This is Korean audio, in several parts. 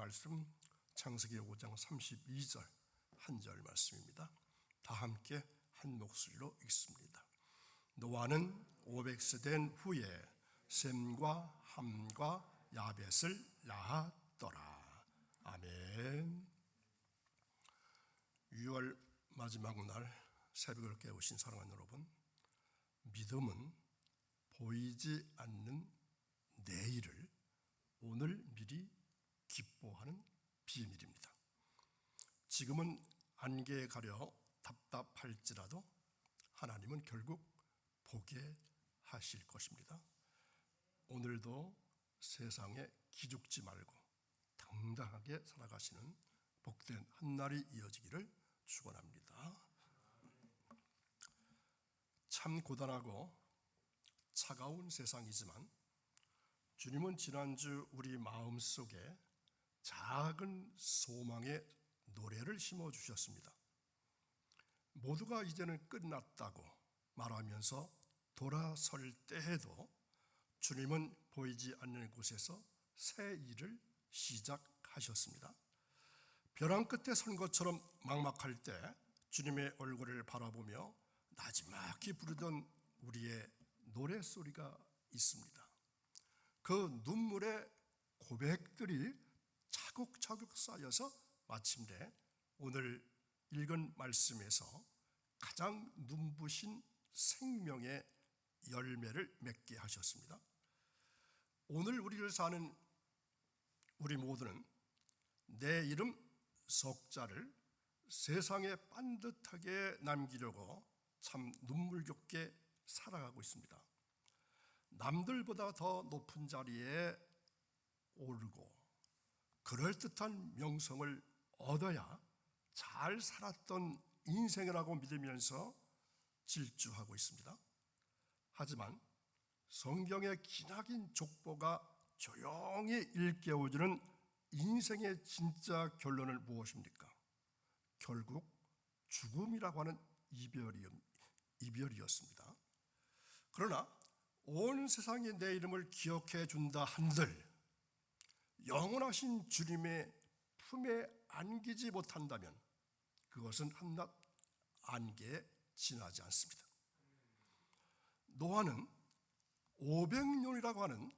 말씀 창세기 5장 32절 한 절 말씀입니다. 다 함께 한 목소리로 읽습니다. 노아는 500세 된 후에 셈과 함과 야벳을 낳았더라. 아멘. 6월 마지막 날 새벽을 깨우신 사랑하는 여러분, 믿음은 보이지 않는 내일을 오늘 미리 기뻐하는 비밀입니다. 지금은 안개에 가려 답답할지라도 하나님은 결국 보게 하실 것입니다. 오늘도 세상에 기죽지 말고 당당하게 살아가시는 복된 한날이 이어지기를 축원합니다. 참 고단하고 차가운 세상이지만 주님은 지난주 우리 마음속에 작은 소망의 노래를 심어주셨습니다. 모두가 이제는 끝났다고 말하면서 돌아설 때에도 주님은 보이지 않는 곳에서 새 일을 시작하셨습니다. 벼랑 끝에 선 것처럼 막막할 때 주님의 얼굴을 바라보며 나지막히 부르던 우리의 노랫소리가 있습니다. 그 눈물의 고백들이 차곡차곡 쌓여서 마침내 오늘 읽은 말씀에서 가장 눈부신 생명의 열매를 맺게 하셨습니다. 오늘 우리를 사는 우리 모두는 내 이름 석자를 세상에 반듯하게 남기려고 참 눈물겹게 살아가고 있습니다. 남들보다 더 높은 자리에 오르고 그럴듯한 명성을 얻어야 잘 살았던 인생이라고 믿으면서 질주하고 있습니다. 하지만 성경의 기나긴 족보가 조용히 일깨워주는 인생의 진짜 결론은 무엇입니까? 결국 죽음이라고 하는 이별이었습니다. 그러나 온 세상이 내 이름을 기억해 준다 한들 영원하신 주님의 품에 안기지 못한다면 그것은 한낱 안개에 지나지 않습니다. 노아는 500년이라고 하는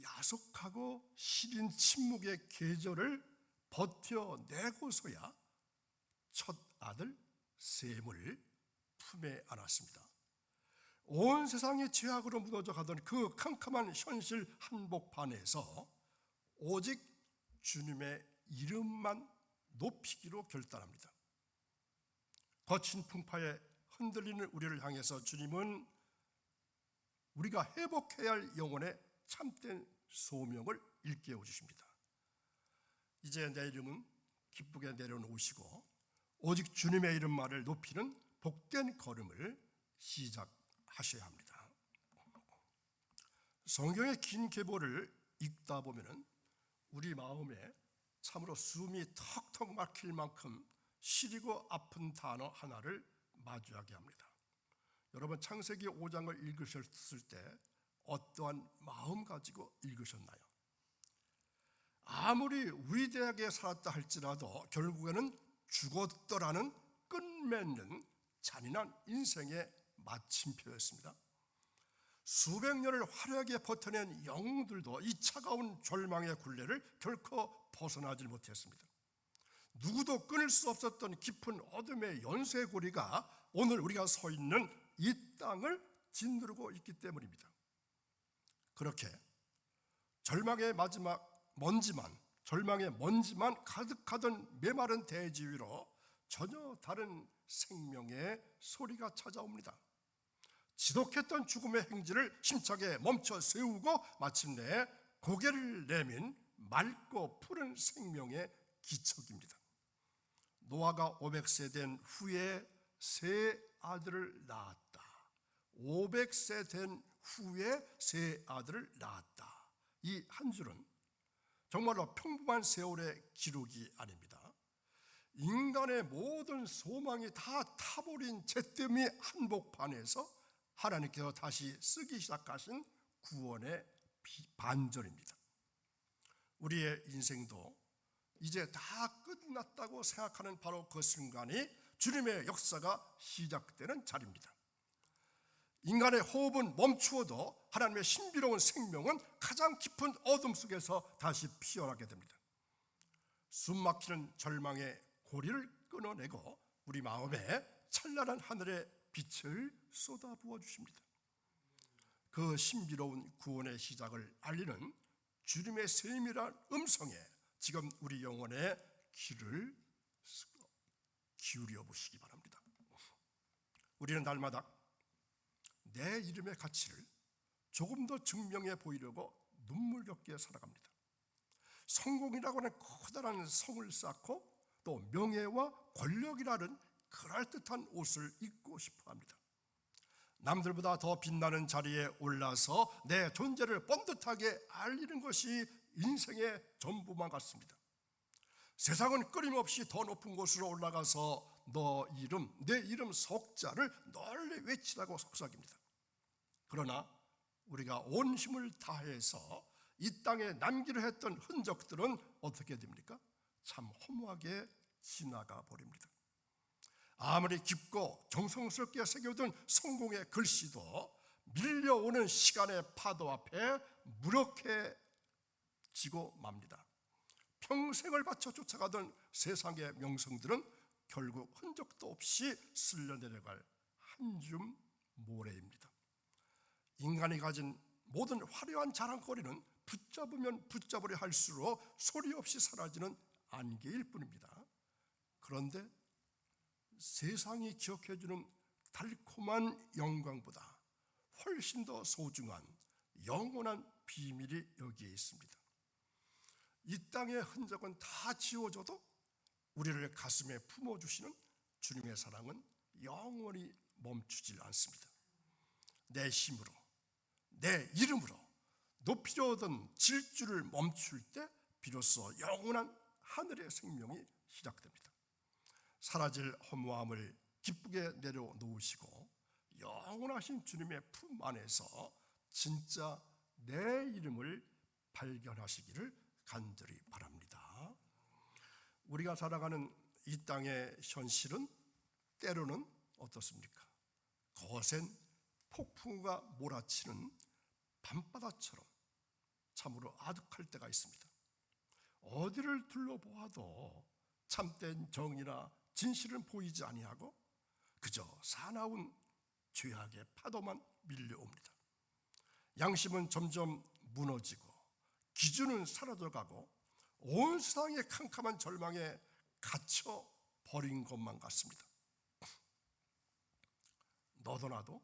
야속하고 시린 침묵의 계절을 버텨내고서야 첫 아들 셈을 품에 안았습니다. 온 세상이 죄악으로 무너져 가던 그 캄캄한 현실 한복판에서 오직 주님의 이름만 높이기로 결단합니다. 거친 풍파에 흔들리는 우리를 향해서 주님은 우리가 회복해야 할 영혼의 참된 소명을 일깨워 주십니다. 이제 내 이름은 기쁘게 내려놓으시고 오직 주님의 이름만을 높이는 복된 걸음을 시작하셔야 합니다. 성경의 긴 계보를 읽다 보면 우리 마음에 참으로 숨이 턱턱 막힐 만큼 시리고 아픈 단어 하나를 마주하게 합니다. 여러분 창세기 5장을 읽으셨을 때 어떠한 마음 가지고 읽으셨나요? 아무리 위대하게 살았다 할지라도 결국에는 죽었더라는 끝맺는 잔인한 인생의 마침표였습니다. 수백 년을 화려하게 버텨낸 영웅들도 이 차가운 절망의 굴레를 결코 벗어나질 못했습니다. 누구도 끊을 수 없었던 깊은 어둠의 연쇄고리가 오늘 우리가 서 있는 이 땅을 짓누르고 있기 때문입니다. 그렇게 절망의 먼지만 가득하던 메마른 대지 위로 전혀 다른 생명의 소리가 찾아옵니다. 지독했던 죽음의 행진을 힘차게 멈춰 세우고 마침내 고개를 내민 맑고 푸른 생명의 기척입니다. 노아가 500세 된 후에 세 아들을 낳았다. 500세 된 후에 세 아들을 낳았다. 이 한 줄은 정말로 평범한 세월의 기록이 아닙니다. 인간의 모든 소망이 다 타버린 잿더미 한복판에서 하나님께서 다시 쓰기 시작하신 구원의 반절입니다. 우리의 인생도 이제 다 끝났다고 생각하는 바로 그 순간이 주님의 역사가 시작되는 자리입니다. 인간의 호흡은 멈추어도 하나님의 신비로운 생명은 가장 깊은 어둠 속에서 다시 피어나게 됩니다. 숨막히는 절망의 고리를 끊어내고 우리 마음에 찬란한 하늘의 빛을 쏟아부어 주십니다. 그 신비로운 구원의 시작을 알리는 주님의 세밀한 음성에 지금 우리 영혼의 귀를 기울여 보시기 바랍니다. 우리는 날마다 내 이름의 가치를 조금 더 증명해 보이려고 눈물겹게 살아갑니다. 성공이라고 하는 커다란 성을 쌓고 또 명예와 권력이라는 그럴듯한 옷을 입고 싶어합니다. 남들보다 더 빛나는 자리에 올라서 내 존재를 번듯하게 알리는 것이 인생의 전부만 같습니다. 세상은 끊임없이 더 높은 곳으로 올라가서 내 이름 석자를 널리 외치라고 속삭입니다. 그러나 우리가 온 힘을 다해서 이 땅에 남기려 했던 흔적들은 어떻게 됩니까? 참 허무하게 지나가 버립니다. 아무리 깊고 정성스럽게 새겨둔 성공의 글씨도 밀려오는 시간의 파도 앞에 무력해지고 맙니다. 평생을 바쳐 쫓아가던 세상의 명성들은 결국 흔적도 없이 쓸려 내려갈 한 줌 모래입니다. 인간이 가진 모든 화려한 자랑거리는 붙잡으면 붙잡으려 할수록 소리 없이 사라지는 안개일 뿐입니다. 그런데 세상이 기억해주는 달콤한 영광보다 훨씬 더 소중한 영원한 비밀이 여기에 있습니다. 이 땅의 흔적은 다 지워져도 우리를 가슴에 품어주시는 주님의 사랑은 영원히 멈추질 않습니다. 내 힘으로, 내 이름으로 높이려 하던 질주를 멈출 때 비로소 영원한 하늘의 생명이 시작됩니다. 사라질 허무함을 기쁘게 내려놓으시고 영원하신 주님의 품 안에서 진짜 내 이름을 발견하시기를 간절히 바랍니다. 우리가 살아가는 이 땅의 현실은 때로는 어떻습니까? 거센 폭풍우가 몰아치는 밤바다처럼 참으로 아득할 때가 있습니다. 어디를 둘러보아도 참된 정의나 진실은 보이지 아니하고 그저 사나운 죄악의 파도만 밀려옵니다. 양심은 점점 무너지고 기준은 사라져가고 온 세상의 캄캄한 절망에 갇혀 버린 것만 같습니다. 너도 나도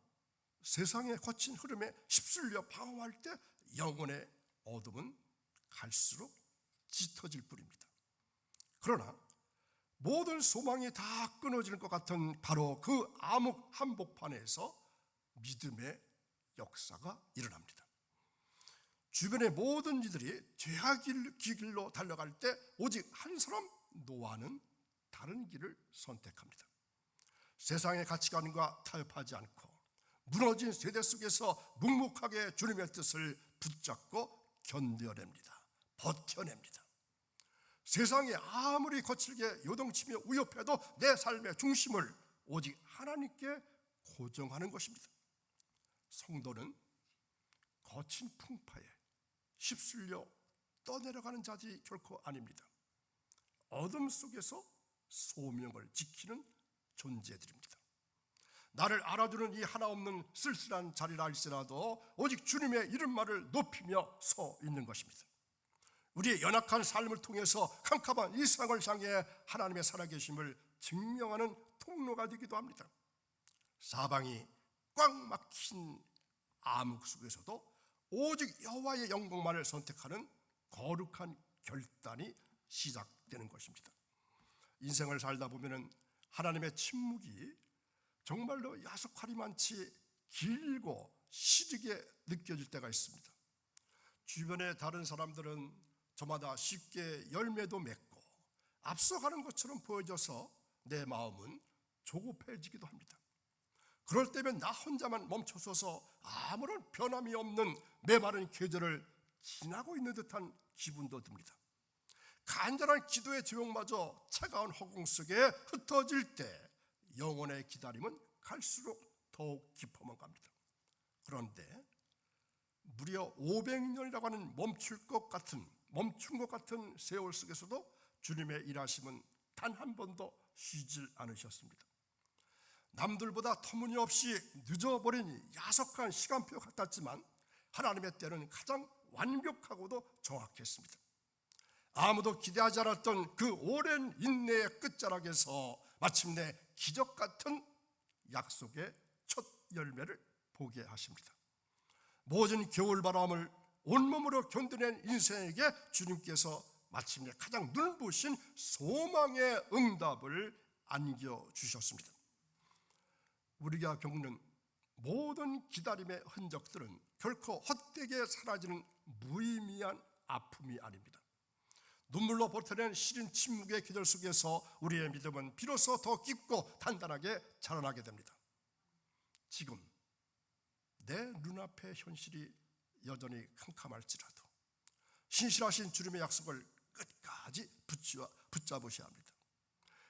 세상의 거친 흐름에 휩쓸려 방황할 때 영혼의 어둠은 갈수록 짙어질 뿐입니다. 그러나 모든 소망이 다 끊어질 것 같은 바로 그 암흑 한복판에서 믿음의 역사가 일어납니다. 주변의 모든 이들이 죄악 길로 달려갈 때 오직 한 사람 노아는 다른 길을 선택합니다. 세상의 가치관과 타협하지 않고 무너진 세대 속에서 묵묵하게 주님의 뜻을 붙잡고 견뎌냅니다. 버텨냅니다. 세상이 아무리 거칠게 요동치며 위협해도 내 삶의 중심을 오직 하나님께 고정하는 것입니다. 성도는 거친 풍파에 휩쓸려 떠내려가는 자지 결코 아닙니다. 어둠 속에서 소명을 지키는 존재들입니다. 나를 알아주는 이 하나없는 쓸쓸한 자리라 할지라도 오직 주님의 이름만을 높이며 서 있는 것입니다. 우리의 연약한 삶을 통해서 캄캄한 이 세상을 향해 하나님의 살아계심을 증명하는 통로가 되기도 합니다. 사방이 꽉 막힌 암흑 속에서도 오직 여호와의 영광만을 선택하는 거룩한 결단이 시작되는 것입니다. 인생을 살다 보면 하나님의 침묵이 정말로 야속하리만치 길고 시리게 느껴질 때가 있습니다. 주변의 다른 사람들은 저마다 쉽게 열매도 맺고 앞서가는 것처럼 보여져서 내 마음은 조급해지기도 합니다. 그럴 때면 나 혼자만 멈춰서서 아무런 변함이 없는 메마른 계절을 지나고 있는 듯한 기분도 듭니다. 간절한 기도의 제목마저 차가운 허공 속에 흩어질 때 영혼의 기다림은 갈수록 더욱 깊어만 갑니다. 그런데 무려 500년이라고 하는 멈춘 것 같은 세월 속에서도 주님의 일하심은 단 한 번도 쉬질 않으셨습니다. 남들보다 터무니없이 늦어버린 야속한 시간표 같았지만 하나님의 때는 가장 완벽하고도 정확했습니다. 아무도 기대하지 않았던 그 오랜 인내의 끝자락에서 마침내 기적 같은 약속의 첫 열매를 보게 하십니다. 모든 겨울바람을 온몸으로 견뎌낸 인생에게 주님께서 마침내 가장 눈부신 소망의 응답을 안겨주셨습니다. 우리가 겪는 모든 기다림의 흔적들은 결코 헛되게 사라지는 무의미한 아픔이 아닙니다. 눈물로 버텨낸 시린 침묵의 계절 속에서 우리의 믿음은 비로소 더 깊고 단단하게 자라나게 됩니다. 지금 내 눈앞의 현실이 여전히 캄캄할지라도 신실하신 주님의 약속을 끝까지 붙잡으셔야 합니다.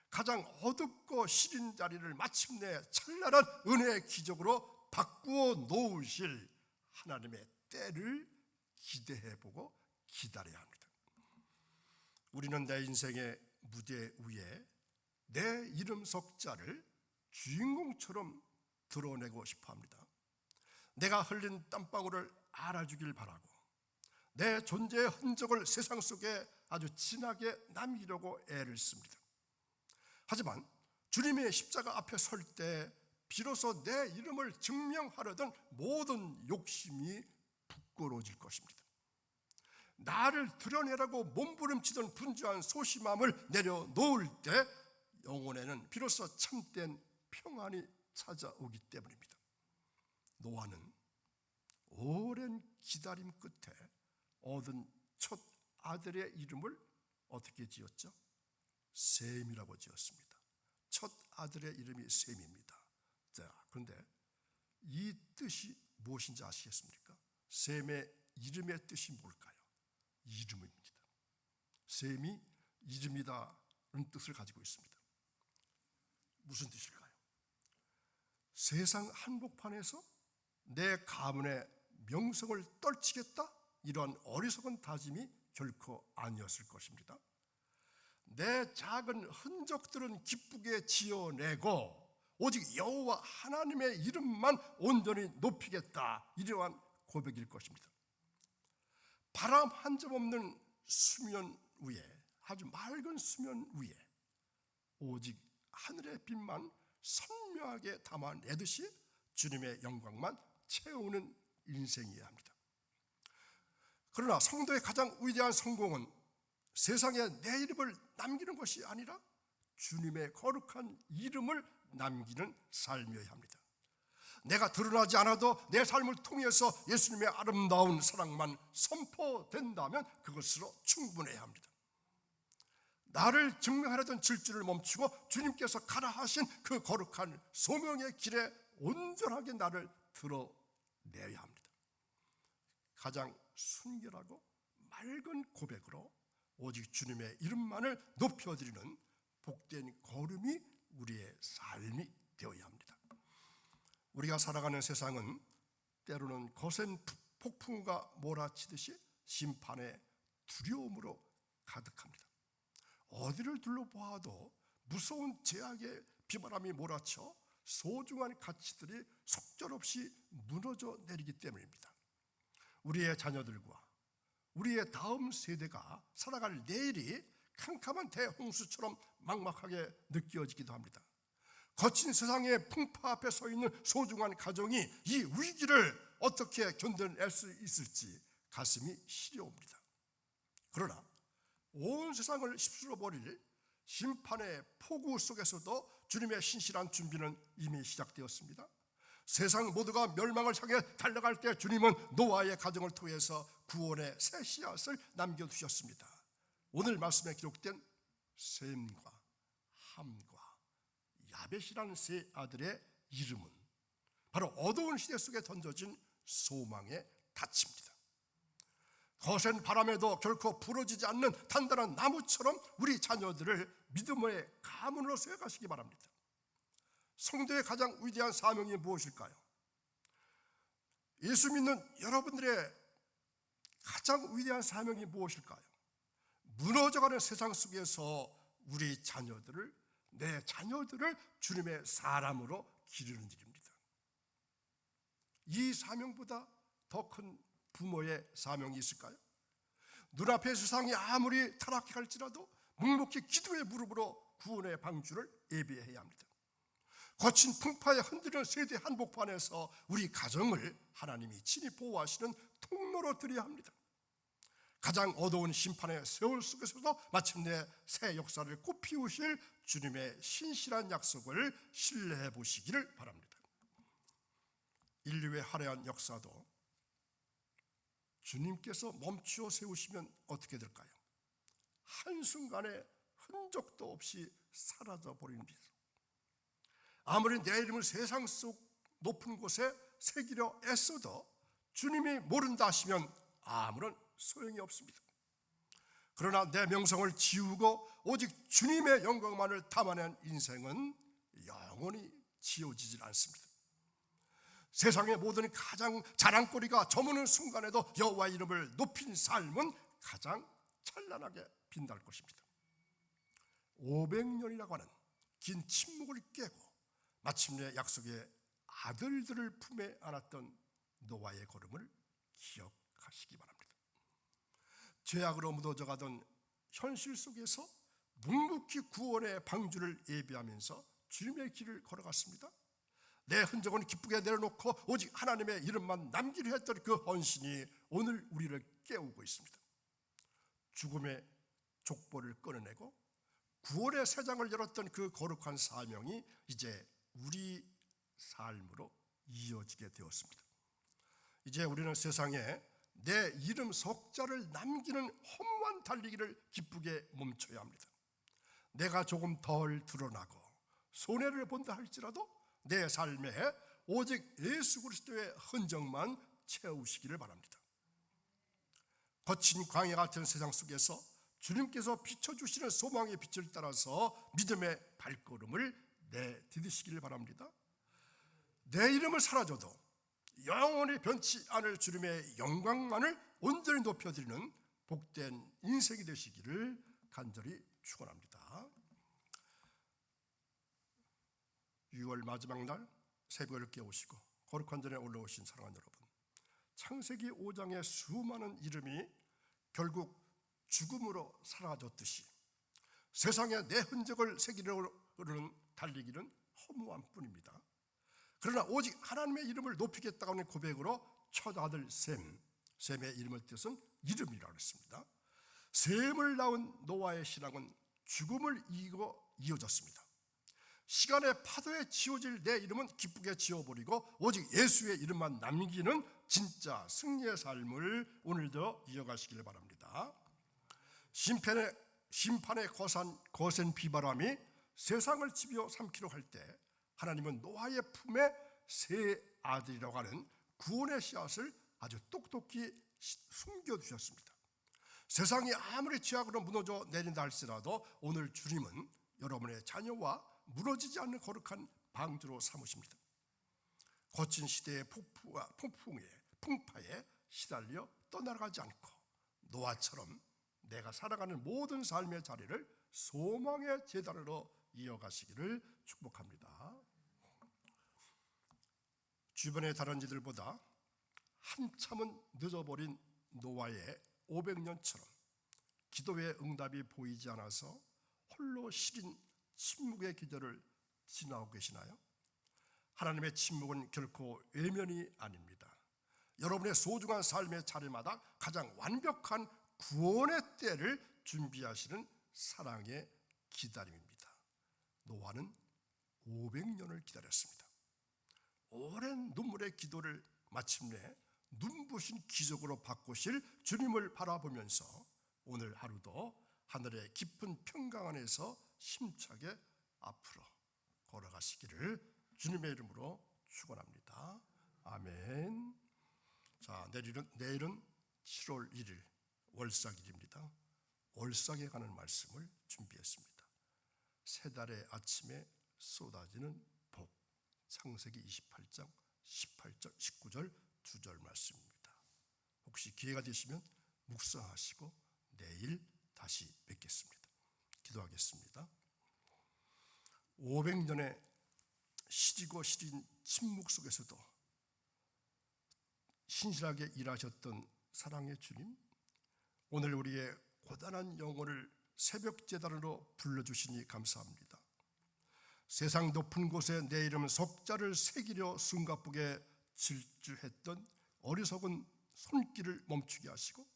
가장 어둡고 시린 자리를 마침내 찬란한 은혜의 기적으로 바꾸어 놓으실 하나님의 때를 기대해보고 기다려야 합니다. 우리는 내 인생의 무대 위에 내 이름 석자를 주인공처럼 드러내고 싶어 합니다. 내가 흘린 땀방울을 알아주길 바라고 내 존재의 흔적을 세상 속에 아주 진하게 남기려고 애를 씁니다. 하지만 주님의 십자가 앞에 설 때 비로소 내 이름을 증명하려던 모든 욕심이 부끄러워질 것입니다. 나를 드러내라고 몸부림치던 분주한 소심함을 내려놓을 때 영혼에는 비로소 참된 평안이 찾아오기 때문입니다. 노아는 오랜 기다림 끝에 얻은 첫 아들의 이름을 어떻게 지었죠? 셈이라고 지었습니다. 첫 아들의 이름이 셈입니다. 자, 그런데 이 뜻이 무엇인지 아시겠습니까? 셈의 이름의 뜻이 뭘까요? 이름입니다. 셈이 이름이다는 뜻을 가지고 있습니다. 무슨 뜻일까요? 세상 한복판에서 내 가문의 명성을 떨치겠다? 이러한 어리석은 다짐이 결코 아니었을 것입니다. 내 작은 흔적들은 기쁘게 지어내고 오직 여호와 하나님의 이름만 온전히 높이겠다, 이러한 고백일 것입니다. 바람 한 점 없는 수면 위에, 아주 맑은 수면 위에 오직 하늘의 빛만 선명하게 담아내듯이 주님의 영광만 채우는 인생이어야 합니다. 그러나 성도의 가장 위대한 성공은 세상에 내 이름을 남기는 것이 아니라 주님의 거룩한 이름을 남기는 삶이어야 합니다. 내가 드러나지 않아도 내 삶을 통해서 예수님의 아름다운 사랑만 선포된다면 그것으로 충분해야 합니다. 나를 증명하려던 질주를 멈추고 주님께서 가라 하신 그 거룩한 소명의 길에 온전하게 나를 드러내야 합니다. 가장 순결하고 맑은 고백으로 오직 주님의 이름만을 높여드리는 복된 걸음이 우리의 삶이 되어야 합니다. 우리가 살아가는 세상은 때로는 거센 폭풍과 몰아치듯이 심판의 두려움으로 가득합니다. 어디를 둘러보아도 무서운 제약의 비바람이 몰아쳐 소중한 가치들이 속절없이 무너져 내리기 때문입니다. 우리의 자녀들과 우리의 다음 세대가 살아갈 내일이 캄캄한 대홍수처럼 막막하게 느껴지기도 합니다. 거친 세상의 풍파 앞에 서 있는 소중한 가정이 이 위기를 어떻게 견뎌낼 수 있을지 가슴이 시려옵니다. 그러나 온 세상을 휩쓸어 버릴 심판의 폭우 속에서도 주님의 신실한 준비는 이미 시작되었습니다. 세상 모두가 멸망을 향해 달려갈 때 주님은 노아의 가정을 통해서 구원의 새 씨앗을 남겨두셨습니다. 오늘 말씀에 기록된 셈과 함과 야벳이라는 세 아들의 이름은 바로 어두운 시대 속에 던져진 소망의 닻입니다. 거센 바람에도 결코 부러지지 않는 단단한 나무처럼 우리 자녀들을 믿음의 가문으로 세워가시기 바랍니다. 성도의 가장 위대한 사명이 무엇일까요? 예수 믿는 여러분들의 가장 위대한 사명이 무엇일까요? 무너져가는 세상 속에서 우리 자녀들을, 내 자녀들을 주님의 사람으로 기르는 일입니다. 이 사명보다 더 큰 부모의 사명이 있을까요? 눈앞의 세상이 아무리 타락해 갈지라도 묵묵히 기도의 무릎으로 구원의 방주를 예비해야 합니다. 거친 풍파에 흔들리는 세대 한복판에서 우리 가정을 하나님이 친히 보호하시는 통로로 드려야 합니다. 가장 어두운 심판의 세월 속에서도 마침내 새 역사를 꽃피우실 주님의 신실한 약속을 신뢰해 보시기를 바랍니다. 인류의 화려한 역사도 주님께서 멈추어 세우시면 어떻게 될까요? 한순간에 흔적도 없이 사라져 버립니다. 아무리 내 이름을 세상 속 높은 곳에 새기려 애써도 주님이 모른다 하시면 아무런 소용이 없습니다. 그러나 내 명성을 지우고 오직 주님의 영광만을 담아낸 인생은 영원히 지워지질 않습니다. 세상의 모든 가장 자랑거리가 저무는 순간에도 여호와의 이름을 높인 삶은 가장 찬란하게 빛날 것입니다. 500년이라고 하는 긴 침묵을 깨고 마침내 약속의 아들들을 품에 안았던 노아의 걸음을 기억하시기 바랍니다. 죄악으로 묻어져가던 현실 속에서 묵묵히 구원의 방주를 예비하면서 주님의 길을 걸어갔습니다. 내 흔적은 기쁘게 내려놓고 오직 하나님의 이름만 남기려 했던 그 헌신이 오늘 우리를 깨우고 있습니다. 죽음의 족보를 끊어내고 구원의 새장을 열었던 그 거룩한 사명이 이제 우리 삶으로 이어지게 되었습니다. 이제 우리는 세상에 내 이름 석자를 남기는 험한 달리기를 기쁘게 멈춰야 합니다. 내가 조금 덜 드러나고 손해를 본다 할지라도 내 삶에 오직 예수 그리스도의 흔적만 채우시기를 바랍니다. 거친 광야 같은 세상 속에서 주님께서 비춰주시는 소망의 빛을 따라서 믿음의 발걸음을 내디디시기를 바랍니다. 내 이름을 사라져도 영원히 변치 않을 주님의 영광만을 온전히 높여드리는 복된 인생이 되시기를 간절히 축원합니다. 6월 마지막 날 새벽을 깨우시고 거룩한 전에 올라오신 사랑하는 여러분, 창세기 5장의 수많은 이름이 결국 죽음으로 사라졌듯이 세상에 내 흔적을 새기려는 달리기는 허무한 뿐입니다. 그러나 오직 하나님의 이름을 높이겠다고 하는 고백으로 첫 아들 셈의 이름의 뜻은 이름이라고 했습니다. 셈을 낳은 노아의 신앙은 죽음을 이기고 이어졌습니다. 시간의 파도에 지워질 내 이름은 기쁘게 지워버리고 오직 예수의 이름만 남기는 진짜 승리의 삶을 오늘도 이어가시길 바랍니다. 심판의 거센 비바람이 세상을 지벼 삼키려 할 때 하나님은 노아의 품에 새 아들이라고 하는 구원의 씨앗을 아주 똑똑히 숨겨두셨습니다. 세상이 아무리 죄악으로 무너져 내린다 할지라도 오늘 주님은 여러분의 자녀와 무너지지 않는 거룩한 방주로 삼으십니다. 거친 시대의 풍파에 시달려 떠나가지 않고 노아처럼 내가 살아가는 모든 삶의 자리를 소망의 제단으로 이어가시기를 축복합니다. 주변의 다른 이들보다 한참은 늦어버린 노아의 500년처럼 기도의 응답이 보이지 않아서 홀로 시린 침묵의 기절을 지나고 계시나요? 하나님의 침묵은 결코 외면이 아닙니다. 여러분의 소중한 삶의 자리마다 가장 완벽한 구원의 때를 준비하시는 사랑의 기다림입니다. 노아는 500년을 기다렸습니다. 오랜 눈물의 기도를 마침내 눈부신 기적으로 바꾸실 주님을 바라보면서 오늘 하루도 하늘의 깊은 평강 안에서 힘차게 앞으로 걸어가시기를 주님의 이름으로 축원합니다. 아멘. 자, 내일은 7월 1일 월삭일입니다. 월삭에 가는 말씀을 준비했습니다. 새 달의 아침에 쏟아지는 복, 창세기 28장 18절 19절 2절 말씀입니다. 혹시 기회가 되시면 묵상하시고 내일 다시 뵙겠습니다. 기도하겠습니다. 500년의 시리고 시린 침묵 속에서도 신실하게 일하셨던 사랑의 주님, 오늘 우리의 고단한 영혼을 새벽 제단으로 불러주시니 감사합니다. 세상 높은 곳에 내 이름 석자를 새기려 숨가쁘게 질주했던 어리석은 손길을 멈추게 하시고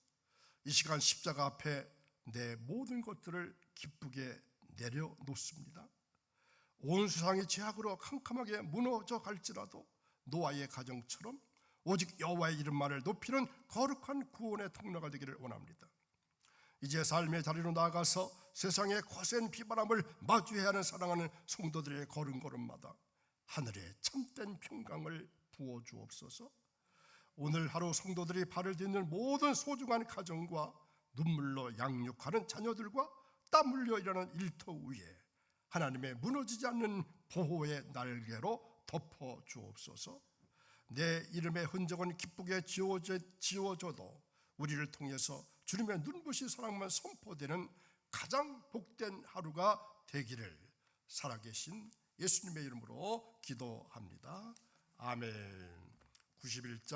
이 시간 십자가 앞에 내 모든 것들을 기쁘게 내려놓습니다. 온 세상이 죄악으로 캄캄하게 무너져 갈지라도 노아의 가정처럼 오직 여호와의 이름만을 높이는 거룩한 구원의 통로가 되기를 원합니다. 이제 삶의 자리로 나아가서 세상의 거센 비바람을 마주해야 하는 사랑하는 성도들의 걸음걸음마다 하늘의 참된 평강을 부어주옵소서. 오늘 하루 성도들이 발을 딛는 모든 소중한 가정과 눈물로 양육하는 자녀들과 땀 흘려 일하는 일터 위에 하나님의 무너지지 않는 보호의 날개로 덮어주옵소서. 내 이름의 흔적은 기쁘게 지워져도 우리를 통해서 주님의 눈부신 사랑만 선포되는 가장 복된 하루가 되기를 살아계신 예수님의 이름으로 기도합니다. 아멘. 91장